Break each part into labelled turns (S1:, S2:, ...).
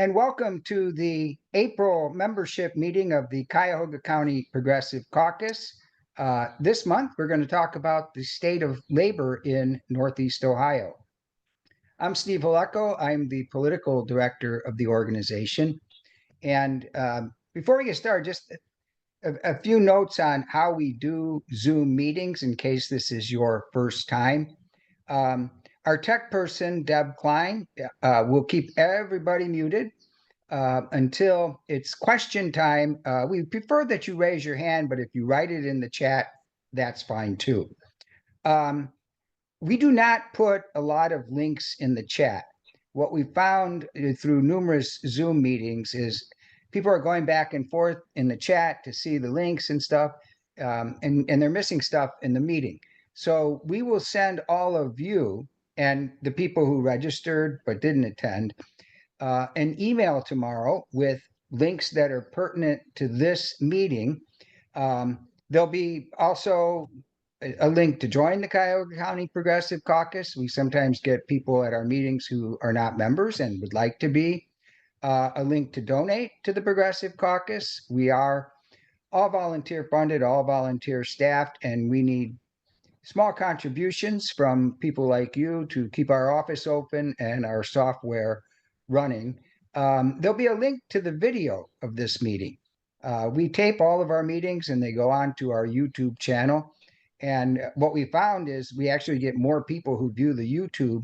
S1: and welcome to the April membership meeting of the Cuyahoga County Progressive Caucus. This month, we're going to talk about the state of labor in Northeast Ohio. I'm Steve Halecko. I'm the political director of the organization. And before we get started, just a few notes on how we do Zoom meetings in case this is your first time. Our tech person, Deb Klein, will keep everybody muted until it's question time. We prefer that you raise your hand, but if you write it in the chat, that's fine too. We do not put a lot of links in the chat. What we found through numerous Zoom meetings is people are going back and forth in the chat to see the links and stuff, and they're missing stuff in the meeting. So we will send all of you and the people who registered but didn't attend an email tomorrow with links that are pertinent to this meeting. There'll be also a link to join the Cuyahoga County Progressive Caucus. We sometimes get people at our meetings who are not members and would like to be. A link to donate to the Progressive Caucus. We are all volunteer funded, all volunteer staffed, and we need small contributions from people like you to keep our office open and our software running. There'll be a link to the video of this meeting. We tape all of our meetings and they go on to our YouTube channel. And what we found is we actually get more people who view the YouTube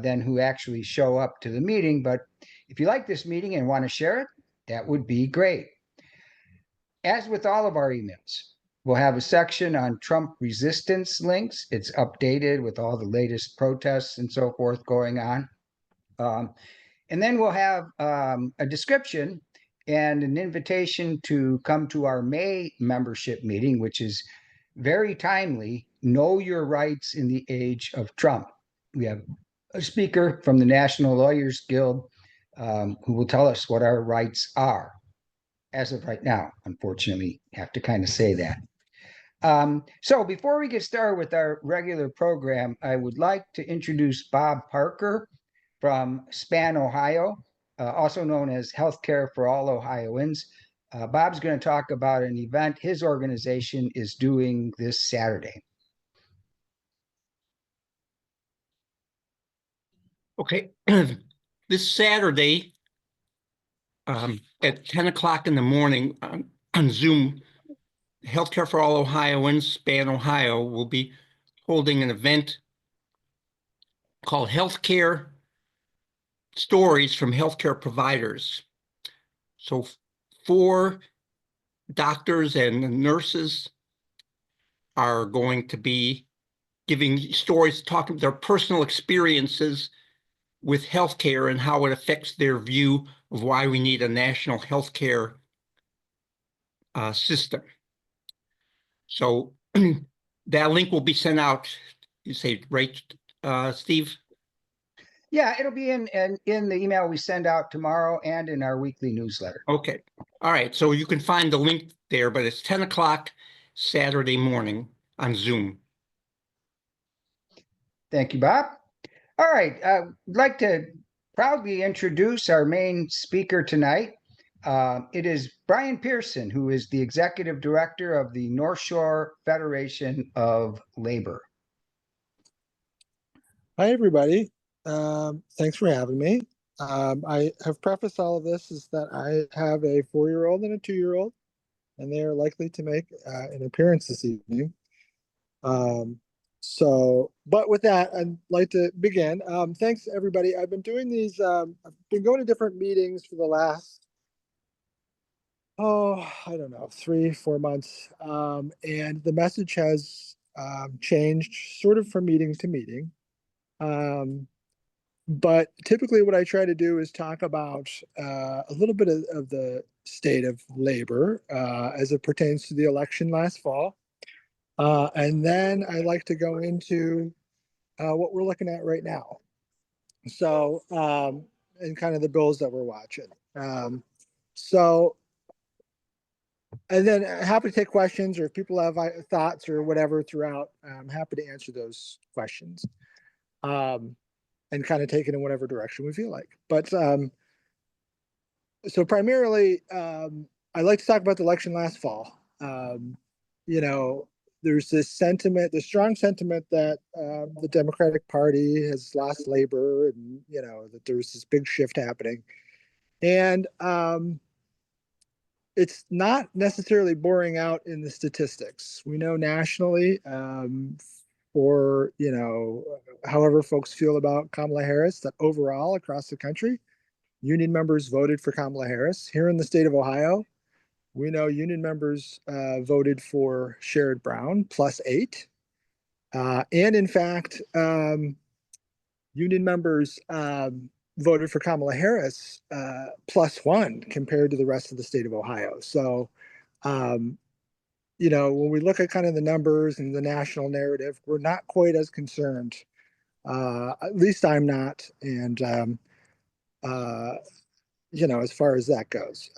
S1: than who actually show up to the meeting. But if you like this meeting and want to share it, that would be great. As with all of our emails, we'll have a section on Trump resistance links. It's updated with all the latest protests and so forth going on. And then we'll have a description and an invitation to come to our May membership meeting, which is very timely. Know your rights in the age of Trump. We have a speaker from the National Lawyers Guild who will tell us what our rights are. As of right now, unfortunately, have to kind of say that. So before we get started with our regular program, I would like to introduce Bob Parker from SPAN, Ohio, also known as Healthcare for All Ohioans. Bob's going to talk about an event his organization is doing this Saturday.
S2: Okay, this Saturday at 10 o'clock in the morning on Zoom, Healthcare for All Ohioans, SPAN Ohio, will be holding an event called Healthcare Stories from Healthcare Providers. So 4 doctors and nurses are going to be giving stories, talking their personal experiences with healthcare and how it affects their view of why we need a national healthcare system. So that link will be sent out. You say, right, Steve?
S1: Yeah, it'll be in the email we send out tomorrow and in our weekly newsletter.
S2: Okay. All right. So you can find the link there, but it's 10 o'clock Saturday morning on Zoom.
S1: Thank you, Bob. All right. I'd like to proudly introduce our main speaker tonight. It is Brian Pearson, who is the executive director of the North Shore Federation of Labor.
S3: Hi, everybody. Thanks for having me. I have prefaced all of this is that I have a 4-year-old and a 2-year-old, and they are likely to make an appearance this evening. But with that, I'd like to begin. Thanks, everybody. I've been doing these, I've been going to different meetings for the last, I don't know, 3-4 months. And the message has changed sort of from meeting to meeting. But typically what I try to do is talk about a little bit of the state of labor as it pertains to the election last fall. And then I like to go into what we're looking at right now. So, and kind of the bills that we're watching. And then happy to take questions, or if people have thoughts or whatever throughout, I'm happy to answer those questions. And kind of take it in whatever direction we feel like. But so primarily, I like to talk about the election last fall. You know, there's this sentiment, the strong sentiment that the Democratic Party has lost labor, and you know that there's this big shift happening, and it's not necessarily boring out in the statistics. We know nationally, or you know, however folks feel about Kamala Harris, that overall across the country, union members voted for Kamala Harris. Here in the state of Ohio, we know union members voted for Sherrod Brown +8. And in fact, union members voted for Kamala Harris +1 compared to the rest of the state of Ohio. So, you know, when we look at kind of the numbers and the national narrative, we're not quite as concerned. At least I'm not. And, you know, as far as that goes.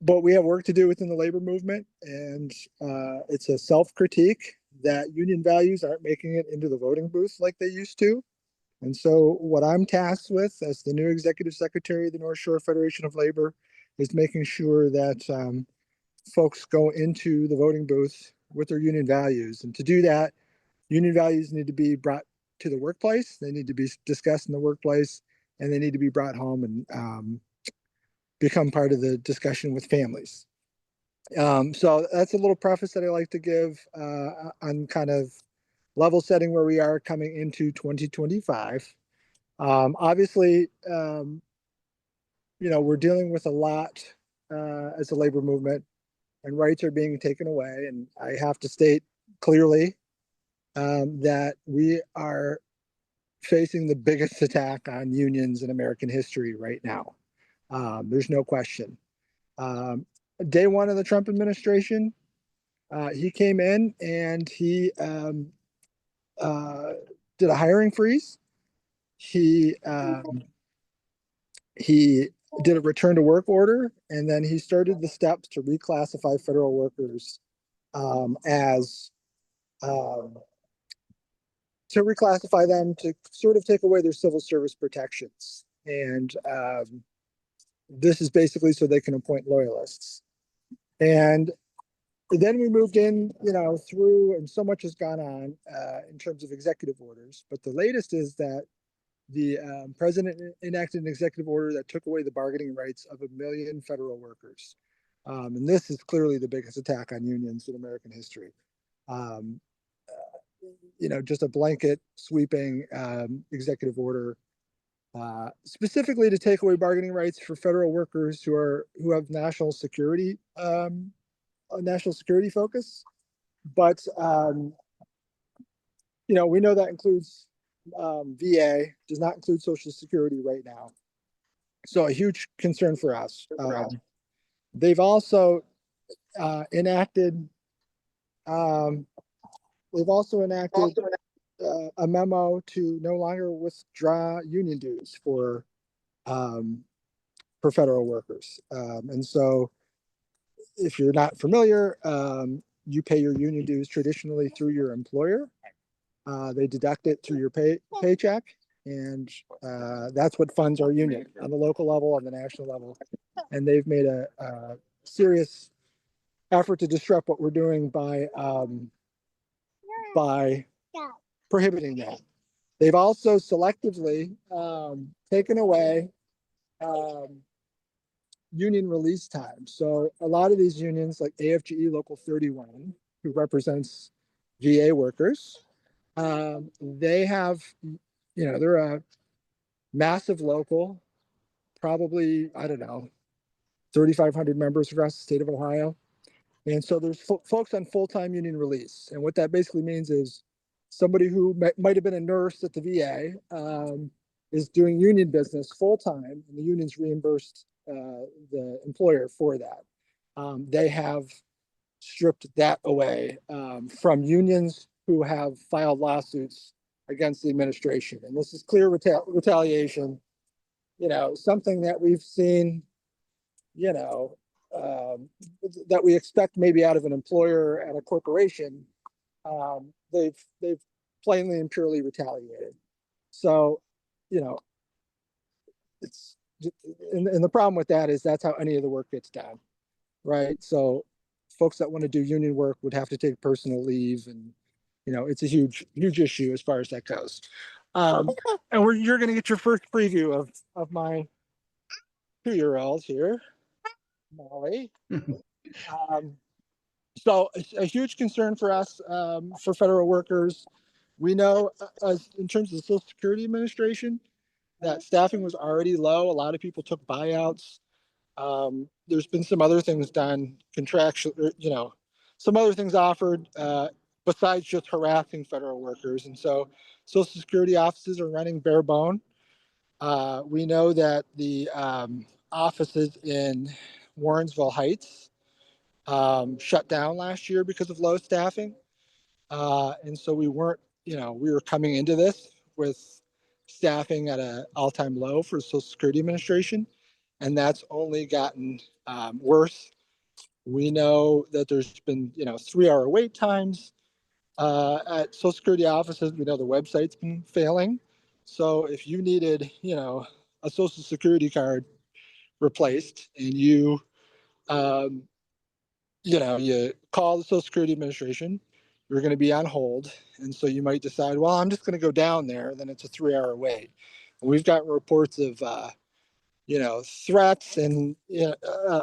S3: But we have work to do within the labor movement, and it's a self-critique that union values aren't making it into the voting booth like they used to. And so what I'm tasked with as the new executive secretary of the North Shore Federation of Labor is making sure that folks go into the voting booth with their union values. And to do that, union values need to be brought to the workplace. They need to be discussed in the workplace, and they need to be brought home and become part of the discussion with families. So that's a little preface that I like to give on kind of level setting where we are coming into 2025. Obviously, you know, we're dealing with a lot as a labor movement, and rights are being taken away. And I have to state clearly that we are facing the biggest attack on unions in American history right now. There's no question. Day one of the Trump administration, he came in and he did a hiring freeze. He did a return to work order, and then he started the steps to reclassify federal workers as to reclassify them to sort of take away their civil service protections. And this is basically so they can appoint loyalists. And then we moved in, you know, through, and so much has gone on in terms of executive orders. But the latest is that the president enacted an executive order that took away the bargaining rights of 1 million federal workers. And this is clearly the biggest attack on unions in American history. You know, just a blanket sweeping executive order specifically to take away bargaining rights for federal workers who have national security focus. But you know, we know that includes VA, does not include Social Security right now. So a huge concern for us. They've also enacted a memo to no longer withdraw union dues for federal workers. And so if you're not familiar, you pay your union dues traditionally through your employer. They deduct it through your paycheck, and that's what funds our union on the local level, on the national level. And they've made a serious effort to disrupt what we're doing by prohibiting that. They've also selectively taken away union release time. So a lot of these unions, like AFGE Local 31, who represents VA workers, they have, you know, they're a massive local, probably, I don't know, 3,500 members across the state of Ohio. And so there's folks on full-time union release. And what that basically means is somebody who might have been a nurse at the VA is doing union business full-time, and the union's reimbursed the employer for that. They have stripped that away from unions who have filed lawsuits against the administration. And this is clear retaliation, you know, something that we've seen, you know, that we expect maybe out of an employer and a corporation. They've plainly and purely retaliated. So, you know, and the problem with that is that's how any of the work gets done, right? So folks that want to do union work would have to take personal leave, and it's a huge issue as far as that goes. And you're going to get your first preview of my 2-year-old here, Molly. So it's a huge concern for us, for federal workers. We know, in terms of the Social Security Administration, that staffing was already low. A lot of people took buyouts. There's been some other things done, contractual, some other things offered, besides just harassing federal workers. And so Social Security offices are running bare bone. We know that the offices in Warrensville Heights shut down last year because of low staffing. And so we were coming into this with staffing at an all-time low for the Social Security Administration, and that's only gotten worse. We know that there's been 3-hour wait times at Social Security offices. We know the website's been failing. So if you needed a Social Security card replaced, and um, you call the Social Security Administration, you're going to be on hold. And so you might decide, well, I'm just going to go down there. Then it's a 3-hour wait. And we've got reports of, threats and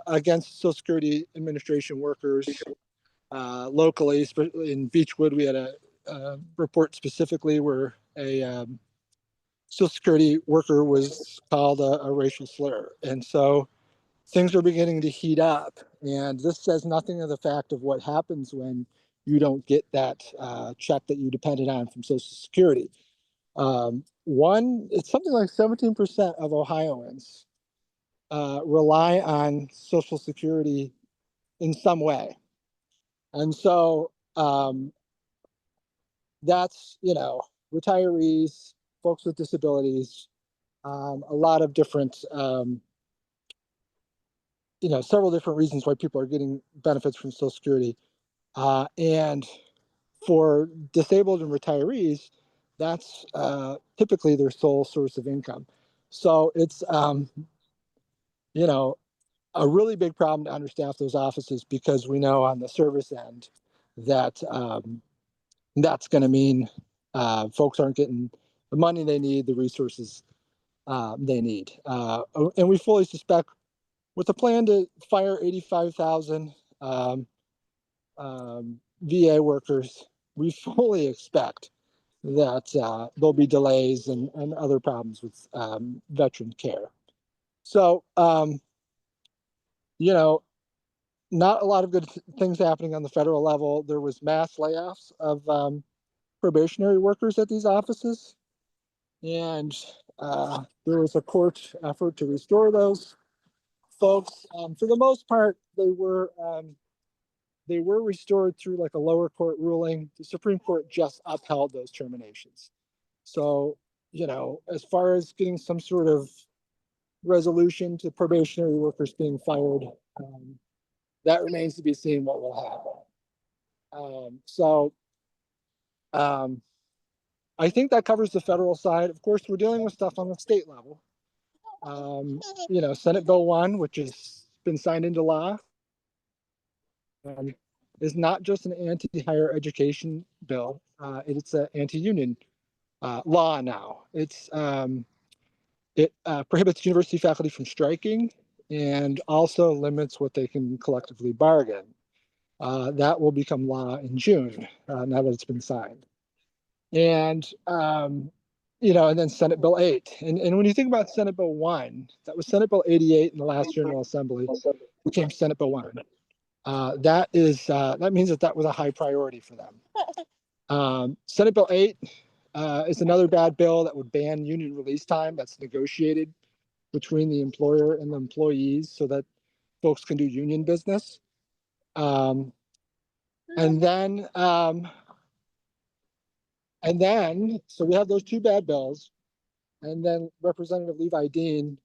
S3: against Social Security Administration workers locally. In Beechwood, we had a report specifically where a Social Security worker was called a racial slur. And so things are beginning to heat up. And this says nothing of the fact of what happens when you don't get that check that you depended on from Social Security. It's something like 17% of Ohioans rely on Social Security in some way. And so that's, retirees, folks with disabilities, a lot of different several different reasons why people are getting benefits from Social Security. And for disabled and retirees, that's typically their sole source of income. So it's, a really big problem to understaff those offices, because we know on the service end that that's going to mean folks aren't getting the money they need, the resources they need. And we fully suspect, with a plan to fire 85,000 VA workers, we fully expect that there'll be delays and other problems with veteran care. So, not a lot of good things happening on the federal level. There was mass layoffs of probationary workers at these offices, and there was a court effort to restore those folks. For the most part, they were restored through like a lower court ruling. The Supreme Court just upheld those terminations. So, as far as getting some sort of resolution to probationary workers being fired, that remains to be seen what will happen. I think that covers the federal side. Of course, we're dealing with stuff on the state level. Senate Bill 1, which has been signed into law, is not just an anti-higher education bill. It's an anti-union law now. It prohibits university faculty from striking, and also limits what they can collectively bargain. That will become law in June, now that it's been signed. And and then Senate Bill 8. And when you think about Senate Bill 1, that was Senate Bill 88 in the last General Assembly, became Senate Bill 1. That means that was a high priority for them. Senate Bill 8 is another bad bill that would ban union release time that's negotiated between the employer and the employees so that folks can do union business. And then, so we have those two bad bills. And then Representative Levi Dean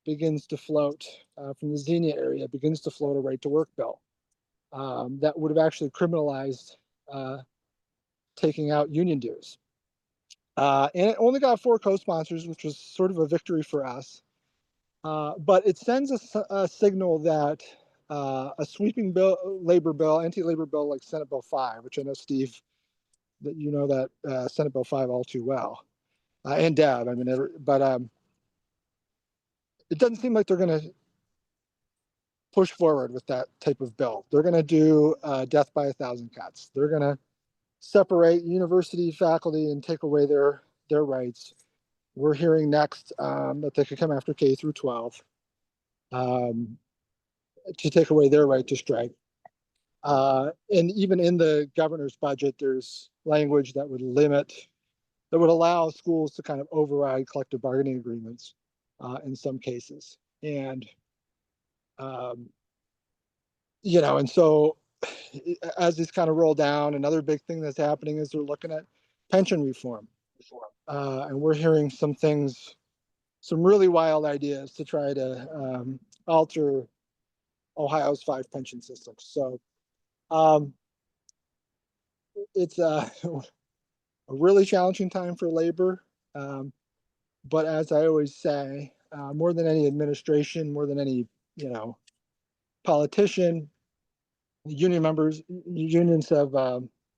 S3: begins to float from the Xenia area, begins to float a right to work bill that would have actually criminalized taking out union dues. And it only got 4 co-sponsors, which was sort of a victory for us. But it sends a signal that a sweeping anti-labor bill like Senate Bill 5, which I know, Steve, that you know that Senate Bill 5 all too well, and Deb, I mean, it doesn't seem like they're going to push forward with that type of bill. They're going to do death by 1,000 cuts. They're going to separate university faculty and take away their rights. We're hearing next that they could come after K through 12 to take away their right to strike. And even in the governor's budget, there's language that would allow schools to kind of override collective bargaining agreements in some cases. And, and so as these kind of roll down, another big thing that's happening is they're looking at pension reform. And we're hearing some really wild ideas to try to alter Ohio's 5 pension systems. So it's a really challenging time for labor. But as I always say, more than any administration, more than any, politician, unions have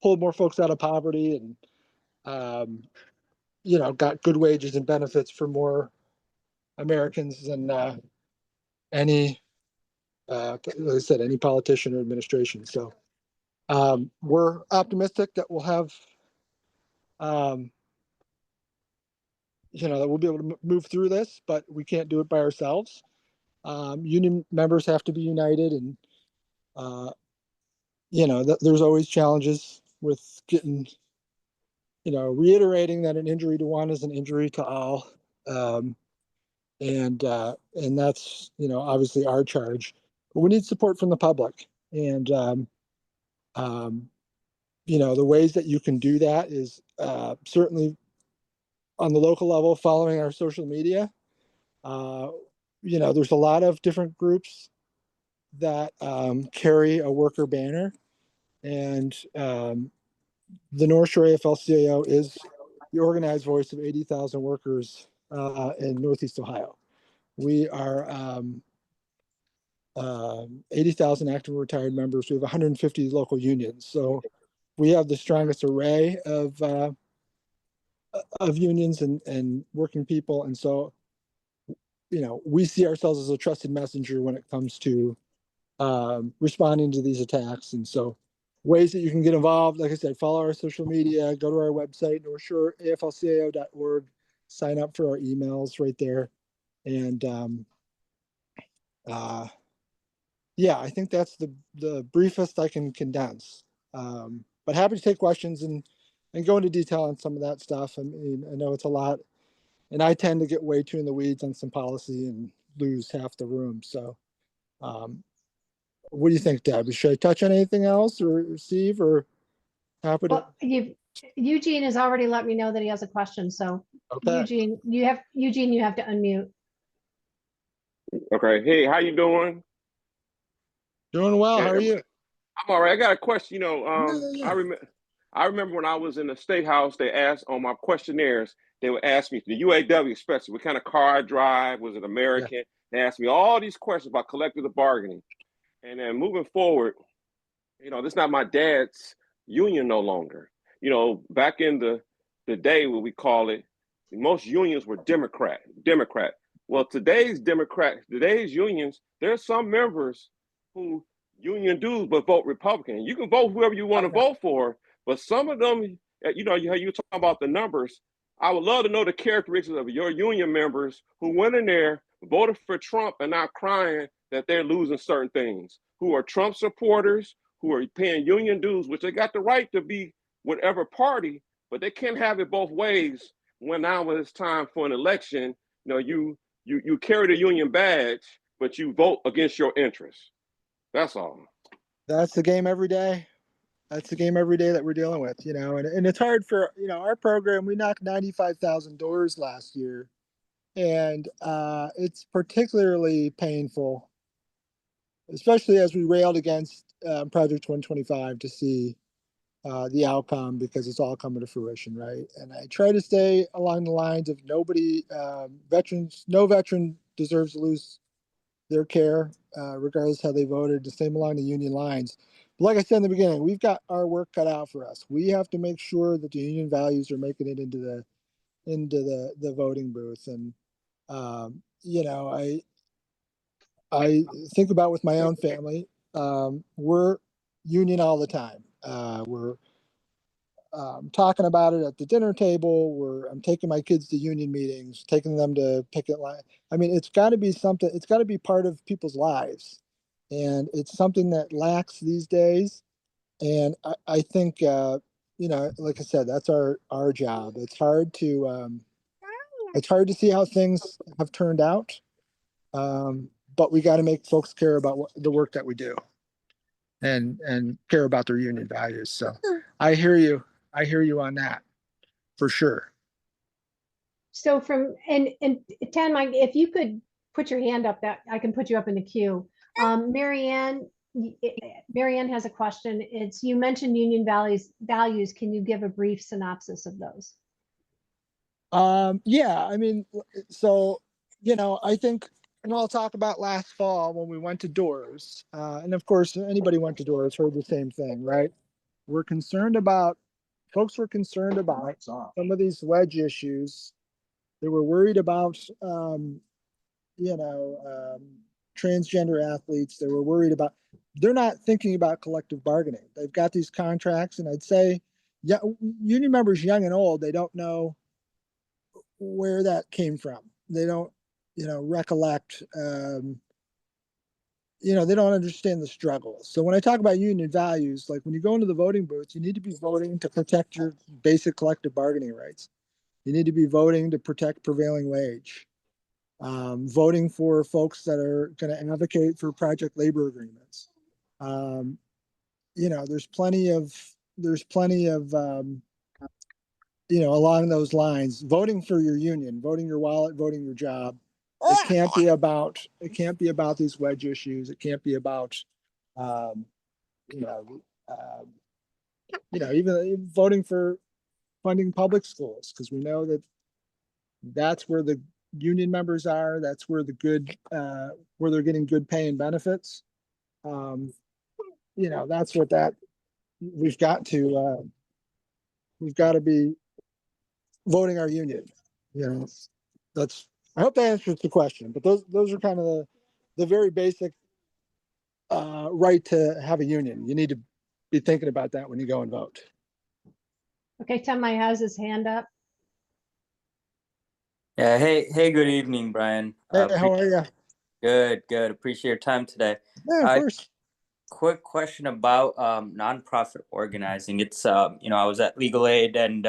S3: pulled more folks out of poverty and, got good wages and benefits for more Americans than any, like I said, any politician or administration. So we're optimistic that we'll have, that we'll be able to move through this, but we can't do it by ourselves. Union members have to be united, and there's always challenges with getting, reiterating that an injury to one is an injury to all, and that's obviously our charge. But we need support from the public, and the ways that you can do that is certainly on the local level, following our social media. There's a lot of different groups that carry a worker banner, and the North Shore AFL-CIO is the organized voice of 80,000 workers in Northeast Ohio. We are 80,000 active retired members. We have 150 local unions. So we have the strongest array of unions and working people. And so, we see ourselves as a trusted messenger when it comes to responding to these attacks. And so ways that you can get involved, like I said, follow our social media, go to our website, northshoreaflcio.org, sign up for our emails right there. And I think that's the briefest I can condense. But happy to take questions and go into detail on some of that stuff. I mean, I know it's a lot, and I tend to get way too in the weeds on some policy and lose half the room. So what do you think, Deb? Should I touch on anything else, or Steve, or happy to?
S4: Well, Eugene has already let me know that he has a question. So
S3: Okay.
S4: Eugene, you have to unmute.
S5: Okay. Hey, how you doing?
S3: Doing well. How are you?
S5: I'm all right. I got a question.
S3: Yeah.
S5: I remember when I was in the state house, they asked on my questionnaires, they would ask me, the UAW especially, what kind of car I drive, was it American? Yeah. They asked me all these questions about collective bargaining. And then moving forward, this is not my dad's union no longer. Back in the day, what we call it, most unions were Democrat. Well, today's unions, there's some members who union dues but vote Republican. You can vote whoever you want to vote for, but some of them, you talk about the numbers. I would love to know the characteristics of your union members who went in there, voted for Trump, and not crying that they're losing certain things, who are Trump supporters, who are paying union dues, which they got the right to be whatever party, but they can't have it both ways. When now it's time for an election, you carry the union badge, but you vote against your interests. That's all.
S3: That's the game every day. That's the game every day that we're dealing with, and it's hard for, our program. We knocked 95,000 doors last year, and it's particularly painful, especially as we railed against Project 125 to see the outcome, because it's all coming to fruition, right? And I try to stay along the lines of no veteran deserves to lose their care, regardless how they voted, the same along the union lines. But like I said in the beginning, we've got our work cut out for us. We have to make sure that the union values are making it into the voting booth. And you know, I think about with my own family, we're union all the time. We're talking about it at the dinner table. I'm taking my kids to union meetings, taking them to picket line. I mean, it's got to be something. It's got to be part of people's lives, and it's something that lacks these days. And I think, you know, like I said, that's our job. It's hard to see how things have turned out, but we got to make folks care about the work that we do, and care about their union values. So I hear you. I hear you on that for sure.
S4: So and Tan, Mike, if you could put your hand up, that I can put you up in the queue. Marianne has a question. You mentioned union values. Can you give a brief synopsis of those?
S3: Yeah, I mean, so, you know, I think, and I'll talk about last fall when we went to doors. And of course, anybody went to doors heard the same thing, right? Folks were concerned about some of these wedge issues. They were worried about, you know, transgender athletes. They were worried about, they're not thinking about collective bargaining. They've got these contracts, and I'd say, yeah, union members, young and old, they don't know where that came from. They don't, you know, recollect, you know, they don't understand the struggles. So when I talk about union values, like when you go into the voting booth, you need to be voting to protect your basic collective bargaining rights. You need to be voting to protect prevailing wage. Voting for folks that are going to advocate for project labor agreements. You know, there's plenty of, you know, along those lines, voting for your union, voting your wallet, voting your job. It can't be about these wedge issues. It can't be about, you know, even voting for funding public schools, because we know that that's where the union members are. That's where where they're getting good pay and benefits. You know, that's what we've got to be voting our union. You know, I hope that answers the question, but those are kind of the very basic right to have a union. You need to be thinking about that when you go and vote.
S4: Okay, Tim, Mike has his hand up.
S6: Yeah, hey, good evening, Brian.
S3: Hey, how are you?
S6: Good. Appreciate your time today.
S3: Yeah, of course.
S6: Quick question about nonprofit organizing. It's you know, I was at Legal Aid, and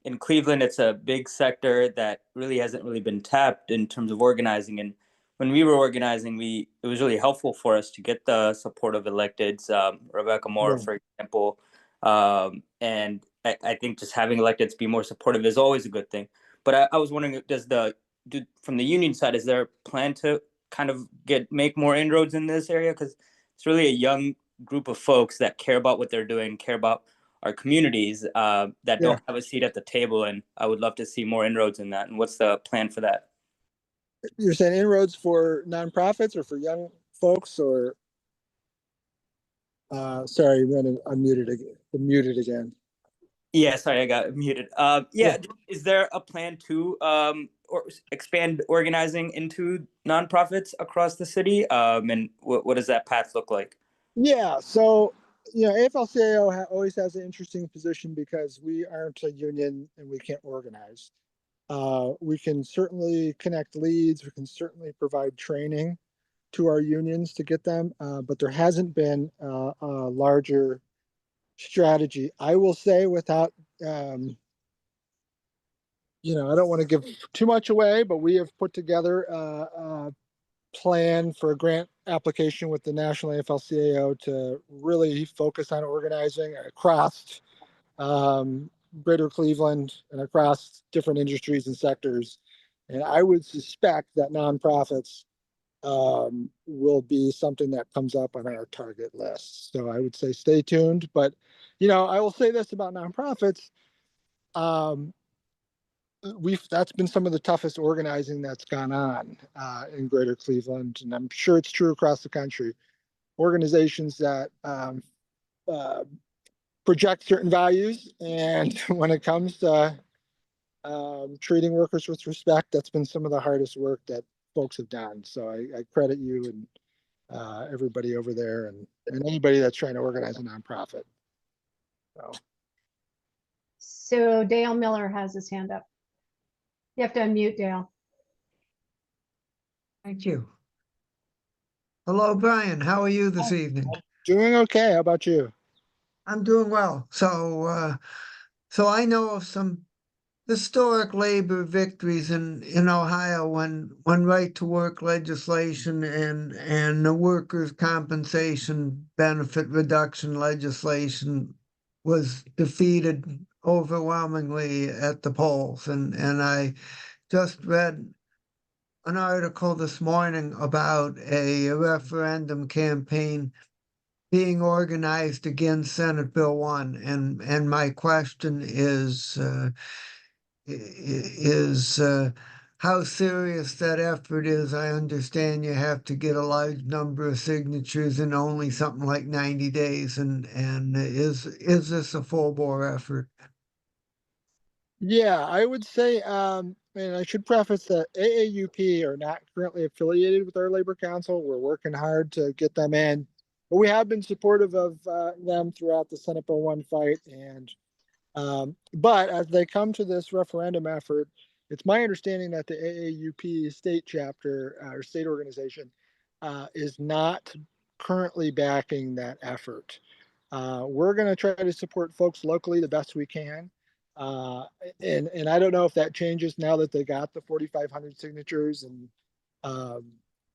S6: in Cleveland, it's a big sector that really hasn't really been tapped in terms of organizing. And when we were organizing, it was really helpful for us to get the support of electeds, Rebecca Moore,
S3: Yeah.
S6: for example. And I think just having electeds be more supportive is always a good thing. But I was wondering, from the union side, is there a plan to kind of make more inroads in this area? Because it's really a young group of folks that care about what they're doing, care about our communities, that don't have a seat at the table. And I would love to see more inroads in that. And what's the plan for that?
S3: You're saying inroads for nonprofits or for young folks, or sorry, I'm muted again.
S6: Yeah, sorry, I got muted. Yeah, is there a plan to or expand organizing into nonprofits across the city? And what does that path look like?
S3: Yeah, so, you know, AFL-CIO always has an interesting position because we aren't a union and we can't organize. We can certainly connect leads. We can certainly provide training to our unions to get them, but there hasn't been a larger strategy. I will say, without, you know, I don't want to give too much away, but we have put together a plan for a grant application with the National AFL-CIO to really focus on organizing across Greater Cleveland and across different industries and sectors. And I would suspect that nonprofits will be something that comes up on our target list. So I would say stay tuned. But, you know, I will say this about nonprofits. that's been some of the toughest organizing that's gone on in Greater Cleveland, and I'm sure it's true across the country. Organizations that project certain values, and when it comes to treating workers with respect, that's been some of the hardest work that folks have done. So I credit you and everybody over there, and anybody that's trying to organize a nonprofit.
S4: So Dale Miller has his hand up. You have to unmute Dale.
S7: Thank you. Hello, Brian. How are you this evening?
S3: Doing okay. How about you?
S7: I'm doing well. So I know of some historic labor victories in Ohio when right to work legislation and the workers' compensation benefit reduction legislation was defeated overwhelmingly at the polls. And I just read an article this morning about a referendum campaign being organized against Senate Bill 1, and my question is how serious that effort is. I understand you have to get a large number of signatures in only something like 90 days, and is this a full bore effort?
S3: Yeah, I would say, and I should preface that AAUP are not currently affiliated with our Labor Council. We're working hard to get them in, but we have been supportive of them throughout the Senate Bill 1 fight. And but as they come to this referendum effort, it's my understanding that the AAUP state chapter or state organization is not currently backing that effort. We're going to try to support folks locally the best we can. And I don't know if that changes now that they got the 4,500 signatures, and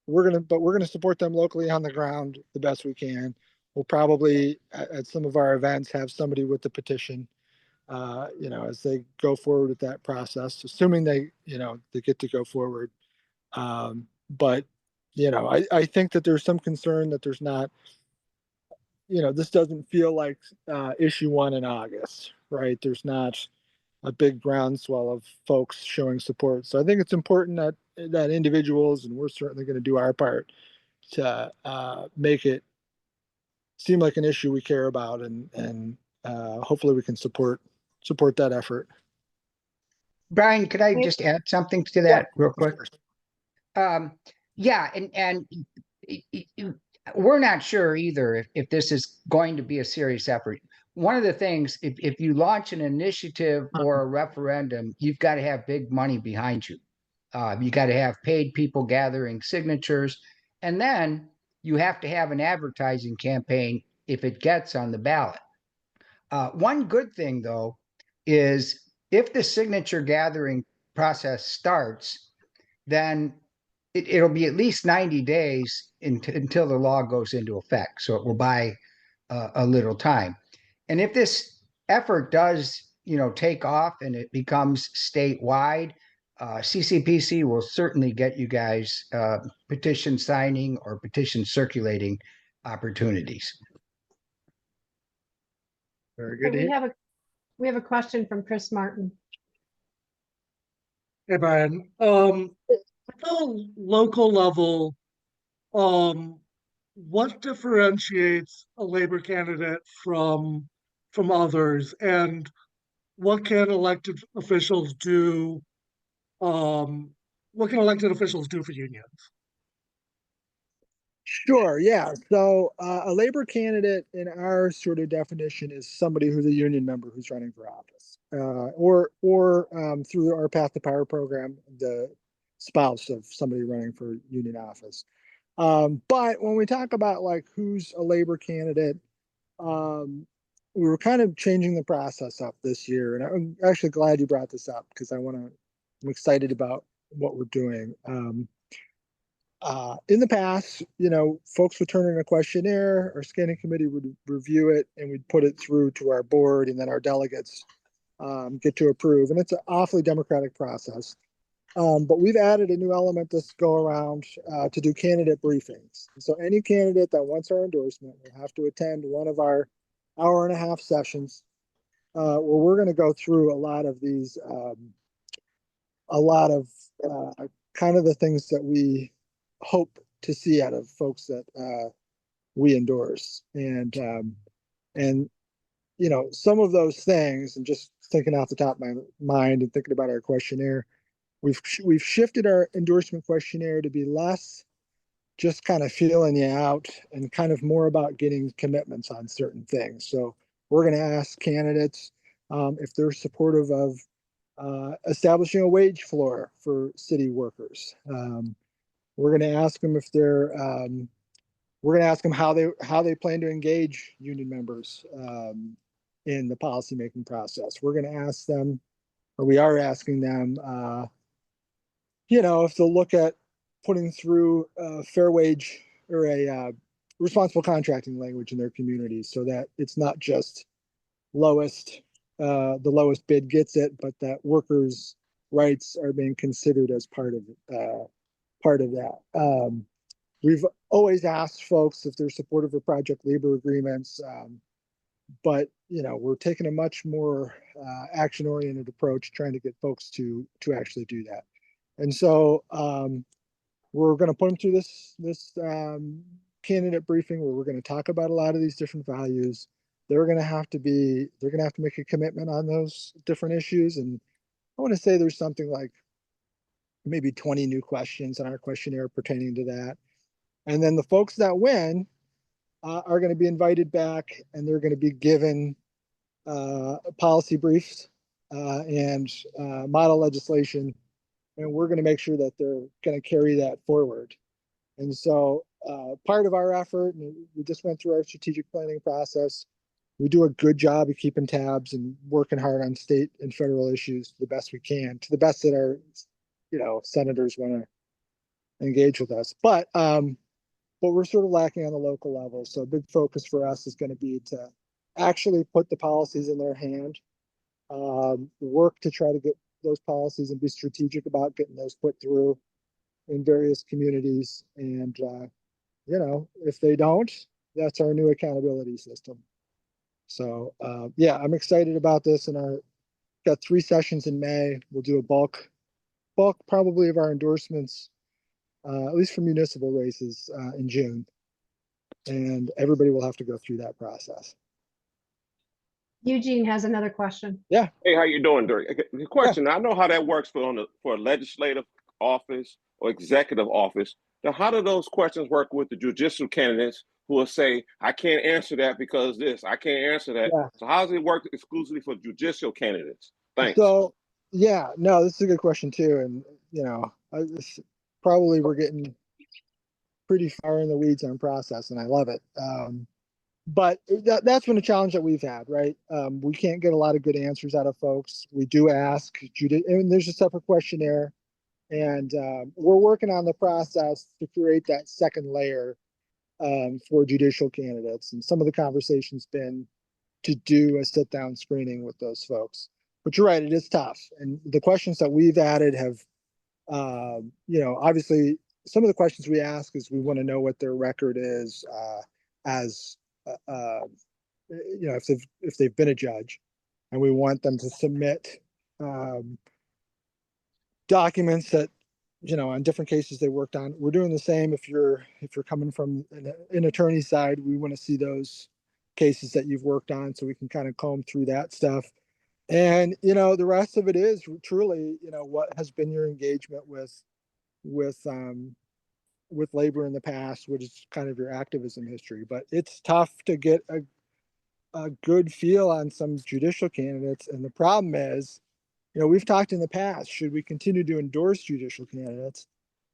S3: we're gonna support them locally on the ground the best we can. We'll probably at some of our events have somebody with the petition, as they go forward with that process, assuming they get to go forward. But I think that there's some concern that there's not, this doesn't feel like issue 1 in August, right? There's not a big groundswell of folks showing support. So I think it's important that individuals, and we're certainly going to do our part to make it seem like an issue we care about, and hopefully we can support that effort.
S1: Brian, could I just add something to that real quick? Yeah, and we're not sure either if this is going to be a serious effort. One of the things, if you launch an initiative or a referendum, you've got to have big money behind you. You got to have paid people gathering signatures, and then you have to have an advertising campaign if it gets on the ballot. One good thing, though, is if the signature gathering process starts, then it'll be at least 90 days until the law goes into effect. So it will buy a little time. And if this effort does, take off and it becomes statewide, CCPC will certainly get you guys petition signing or petition circulating opportunities.
S3: Very
S4: So
S3: good.
S4: we have a question from Chris Martin.
S8: Hey, Brian. At the local level, what differentiates a labor candidate from others, and what can elected officials do? What can elected officials do for unions?
S3: Sure. Yeah. So a labor candidate in our sort of definition is somebody who's a union member who's running for office, or through our Path to Power program, the spouse of somebody running for union office. But when we talk about like who's a labor candidate, we were kind of changing the process up this year, and I'm actually glad you brought this up because I'm excited about what we're doing. In the past, folks would turn in a questionnaire, our scanning committee would review it, and we'd put it through to our board, and then our delegates get to approve. And it's an awfully democratic process. But we've added a new element this go around to do candidate briefings. So any candidate that wants our endorsement will have to attend one of our 1.5 hour sessions where we're going to go through a lot of these a lot of kind of the things that we hope to see out of folks that we endorse. And you know, some of those things, and just thinking off the top of my mind and thinking about our questionnaire, we've shifted our endorsement questionnaire to be less just kind of feeling you out and kind of more about getting commitments on certain things. So we're going to ask candidates if they're supportive of establishing a wage floor for city workers. We're going to ask them if they're we're going to ask them how they plan to engage union members in the policymaking process. We're going to ask them, or we are asking them, you know, if they'll look at putting through a fair wage or a responsible contracting language in their communities, so that it's not just the lowest bid gets it, but that workers' rights are being considered as part of that. We've always asked folks if they're supportive of project labor agreements, but you know, we're taking a much more action-oriented approach, trying to get folks to actually do that. And so we're going to put them through this candidate briefing where we're going to talk about a lot of these different values. They're going to have to make a commitment on those different issues. And I want to say there's something like maybe 20 new questions in our questionnaire pertaining to that. And then the folks that win are going to be invited back, and they're going to be given policy briefs and model legislation, and we're going to make sure that they're going to carry that forward. And so part of our effort, and we just went through our strategic planning process, we do a good job of keeping tabs and working hard on state and federal issues the best we can, to the best that our, you know, senators want to engage with us. But we're sort of lacking on the local level. So a big focus for us is going to be to actually put the policies in their hand, work to try to get those policies and be strategic about getting those put through in various communities. And, you know, if they don't, that's our new accountability system. So, yeah, I'm excited about this, and got 3 sessions in May. We'll do a bulk probably of our endorsements, at least for municipal races in June. And everybody will have to go through that process.
S4: Eugene has another question.
S3: Yeah.
S5: Hey, how you doing, Dirk? The question, I know how that works for a legislative office or executive office. Now, how do those questions work with the judicial candidates who will say, I can't answer that because this, I can't answer that.
S3: Yeah.
S5: So how does it work exclusively for judicial candidates? Thanks.
S3: So, yeah, no, this is a good question too. And, you know, probably we're getting pretty far in the weeds on process, and I love it. But that's been a challenge that we've had, right? We can't get a lot of good answers out of folks. We do ask, and there's a separate questionnaire, and we're working on the process to create that second layer for judicial candidates. And some of the conversation's been to do a sit-down screening with those folks. But you're right, it is tough. And the questions that we've added have, you know, obviously some of the questions we ask is we want to know what their record is as, you know, if they've been a judge, and we want them to submit documents that, you know, on different cases they worked on. We're doing the same if you're coming from an attorney side. We want to see those cases that you've worked on, so we can kind of comb through that stuff. And, you know, the rest of it is truly, you know, what has been your engagement with labor in the past, which is kind of your activism history. But it's tough to get a good feel on some judicial candidates. And the problem is, you know, we've talked in the past, should we continue to endorse judicial candidates?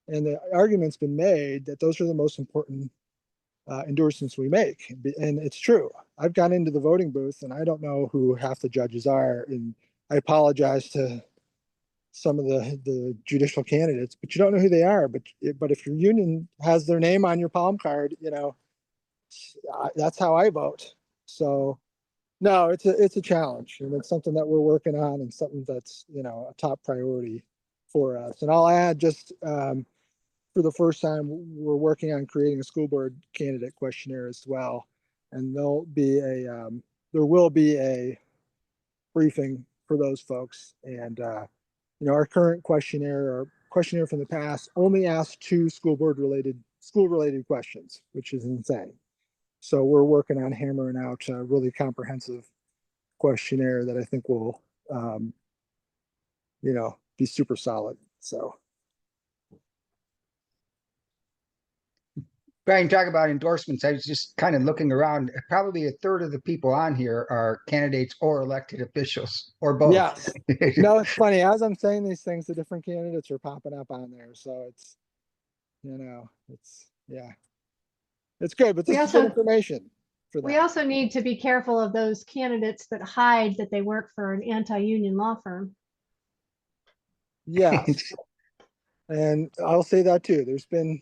S3: And the argument's been made that those are the most important endorsements we make. And it's true. I've gone into the voting booth and I don't know who half the judges are. And I apologize to some of the judicial candidates, but you don't know who they are. But if your union has their name on your palm card, you know, that's how I vote. So no, it's a challenge, and it's something that we're working on, and something that's, you know, a top priority for us. And I'll add, just for the first time, we're working on creating a school board candidate questionnaire as well. And there will be a briefing for those folks. And our current questionnaire or questionnaire from the past only asks 2 school related questions, which is insane. So we're working on hammering out a really comprehensive questionnaire that I think will, be super solid. So
S1: Brian, talk about endorsements. I was just kind of looking around. Probably a third of the people on here are candidates or elected officials or both.
S3: yes, no, it's funny. As I'm saying these things, the different candidates are popping up on there. So it's, yeah, it's good, but
S4: We
S3: this is
S4: also-
S3: good information for them.
S4: We also need to be careful of those candidates that hide that they work for an anti-union law firm.
S3: Yes. And I'll say that too. There's been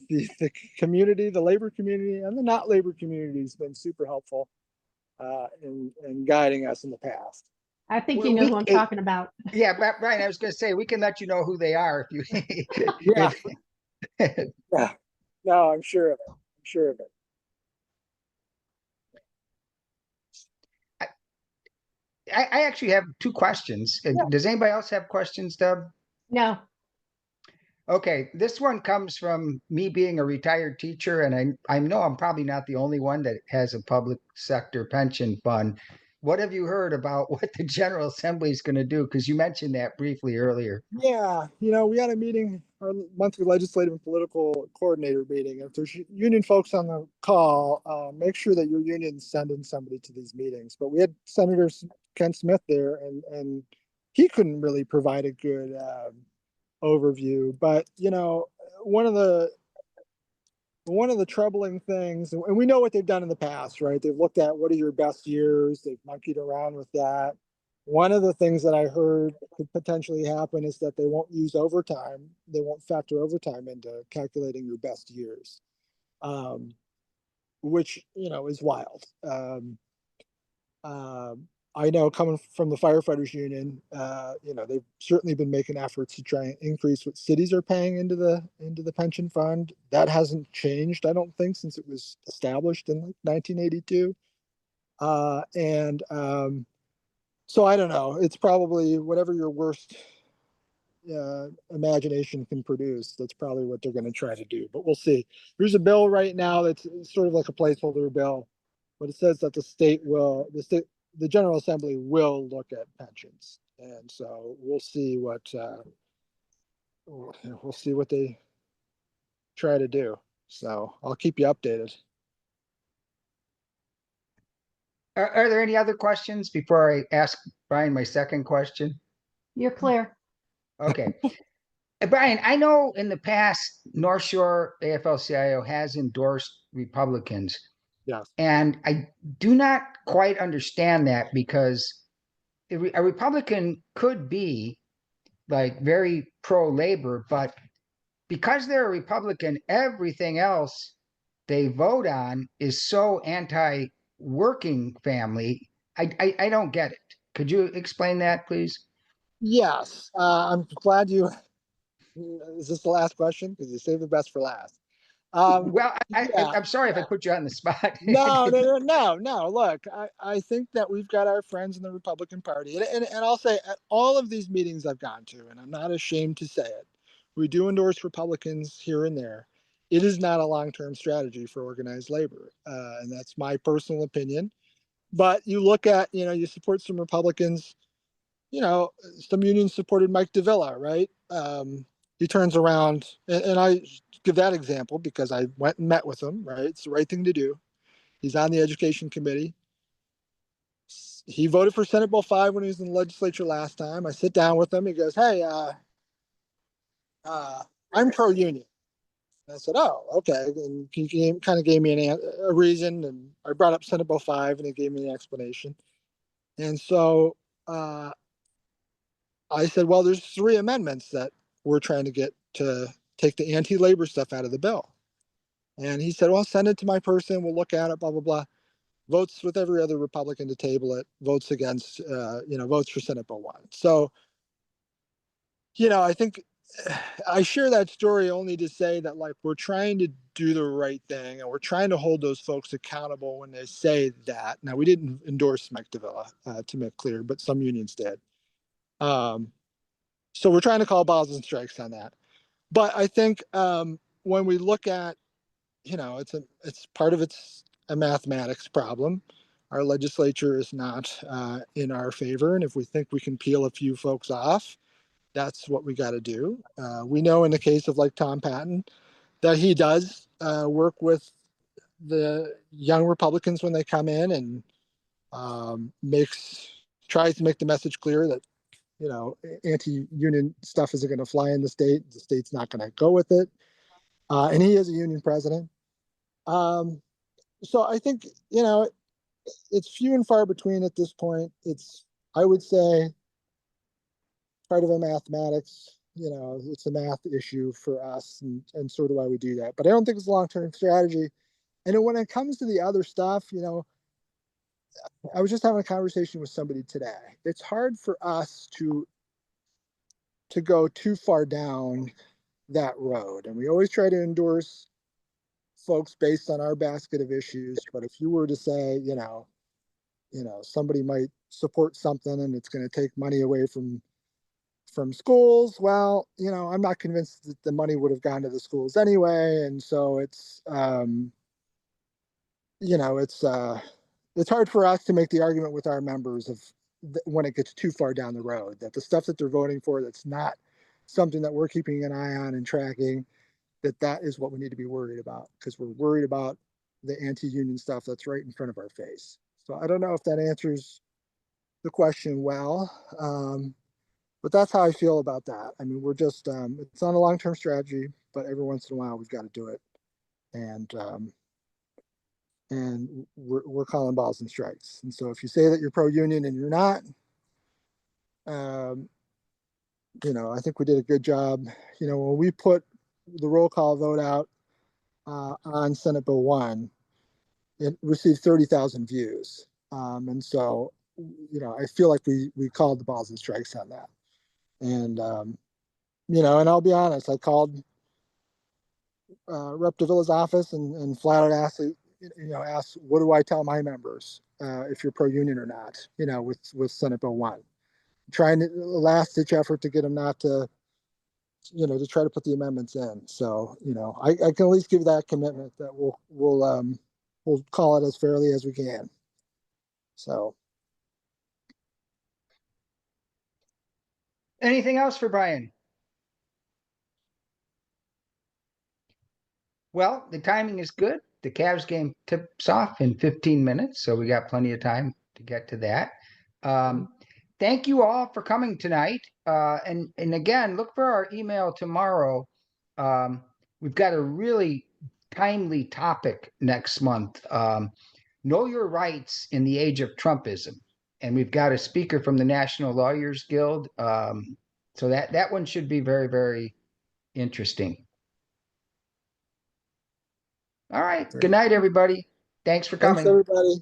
S3: the community, the labor community, and the not labor community has been super helpful in guiding us in the past.
S4: I think you know who I'm talking about.
S1: Yeah, Brian, I was going to say, we can let you know who they are if you.
S3: Yeah. Yeah. No, I'm sure of it. I'm sure of it.
S1: I actually have 2 questions.
S3: Yeah.
S1: Does anybody else have questions, Deb?
S4: No.
S1: Okay, this one comes from me being a retired teacher, and I know I'm probably not the only one that has a public sector pension fund. What have you heard about what the General Assembly is going to do? Because you mentioned that briefly earlier.
S3: Yeah, we had a meeting, our monthly legislative and political coordinator meeting. If there's union folks on the call, make sure that your union's sending somebody to these meetings. But we had Senator Ken Smith there, and he couldn't really provide a good overview. But one of the troubling things, and we know what they've done in the past, right? They've looked at what are your best years. They've monkeyed around with that. One of the things that I heard could potentially happen is that they won't use overtime. They won't factor overtime into calculating your best years, which, is wild. I know coming from the firefighters union, they've certainly been making efforts to try and increase what cities are paying into the pension fund. That hasn't changed, I don't think, since it was established in like 1982. So I don't know. It's probably whatever your worst imagination can produce. That's probably what they're going to try to do. But we'll see. There's a bill right now that's sort of like a placeholder bill, but it says that the General Assembly will look at pensions, and so we'll see what they try to do. So I'll keep you updated.
S1: Are there any other questions before I ask Brian my second question?
S4: You're clear.
S1: Okay. Brian, I know in the past, North Shore AFL-CIO has endorsed Republicans.
S3: Yes.
S1: And I do not quite understand that, because a Republican could be like very pro-labor, but because they're a Republican, everything else they vote on is so anti-working family. I don't get it. Could you explain that, please?
S3: Yes. I'm glad you. Is this the last question? Because you saved the best for last.
S1: Well,
S3: yeah.
S1: I'm sorry if I put you on the spot.
S3: No. Look, I think that we've got our friends in the Republican Party. And I'll say at all of these meetings I've gone to, and I'm not ashamed to say it, we do endorse Republicans here and there. It is not a long-term strategy for organized labor. And that's my personal opinion. But you look at, you support some Republicans, some unions supported Mike Davila, right? He turns around, and I give that example because I went and met with him, right? It's the right thing to do. He's on the education committee. He voted for Senate Bill 5 when he was in the legislature last time. I sit down with him. He goes, "Hey, I'm pro-union." I said, "Oh, okay." And he kind of gave me a reason, and I brought up Senate Bill 5, and he gave me an explanation. And so I said, "Well, there's 3 amendments that we're trying to get to take the anti-labor stuff out of the bill." And he said, "Well, send it to my person. We'll look at it, blah, blah, blah." Votes with every other Republican to table it, votes against, votes for Senate Bill 1. So, I think I share that story only to say that, like, we're trying to do the right thing, and we're trying to hold those folks accountable when they say that. Now, we didn't endorse Mike Davila, to make clear, but some unions did. So we're trying to call balls and strikes on that. But I think when we look at, it's part of it's a mathematics problem. Our legislature is not in our favor, and if we think we can peel a few folks off, that's what we got to do. We know in the case of like Tom Patton that he does work with the young Republicans when they come in and tries to make the message clear that anti-union stuff isn't going to fly in the state. The state's not going to go with it, and he is a union president. So I think it's few and far between at this point. I would say, part of a mathematics. It's a math issue for us, and sort of why we do that. But I don't think it's a long-term strategy. And when it comes to the other stuff, I was just having a conversation with somebody today. It's hard for us to go too far down that road. And we always try to endorse folks based on our basket of issues. But if you were to say, somebody might support something and it's going to take money away from schools, well, I'm not convinced that the money would have gone to the schools anyway. And so it's hard for us to make the argument with our members of when it gets too far down the road, that the stuff that they're voting for that's not something that we're keeping an eye on and tracking, that is what we need to be worried about, because we're worried about the anti-union stuff that's right in front of our face. So I don't know if that answers the question well, but that's how I feel about that. I mean, we're just it's not a long-term strategy, but every once in a while we've got to do it, and we're calling balls and strikes. And so if you say that you're pro-union and you're not, I think we did a good job. When we put the roll call vote out on Senate Bill 1, it received 30,000 views. And so, I feel like we called the balls and strikes on that. And, and I'll be honest, I called Rep. Davila's office and flat out asked, what do I tell my members if you're pro-union or not, with Senate Bill 1. Trying to last ditch effort to get them not to, to try to put the amendments in. So, I can at least give that commitment that we'll call it as fairly as we can. So.
S1: Anything else for Brian? Well, the timing is good. The Cavs game tips off in 15 minutes, so we got plenty of time to get to that. Thank you all for coming tonight. And again, look for our email tomorrow. We've got a really timely topic next month. Know your rights in the age of Trumpism. And we've got a speaker from the National Lawyers Guild. So that one should be very, very interesting. All right. Good night, everybody. Thanks for coming.
S3: Thanks, everybody.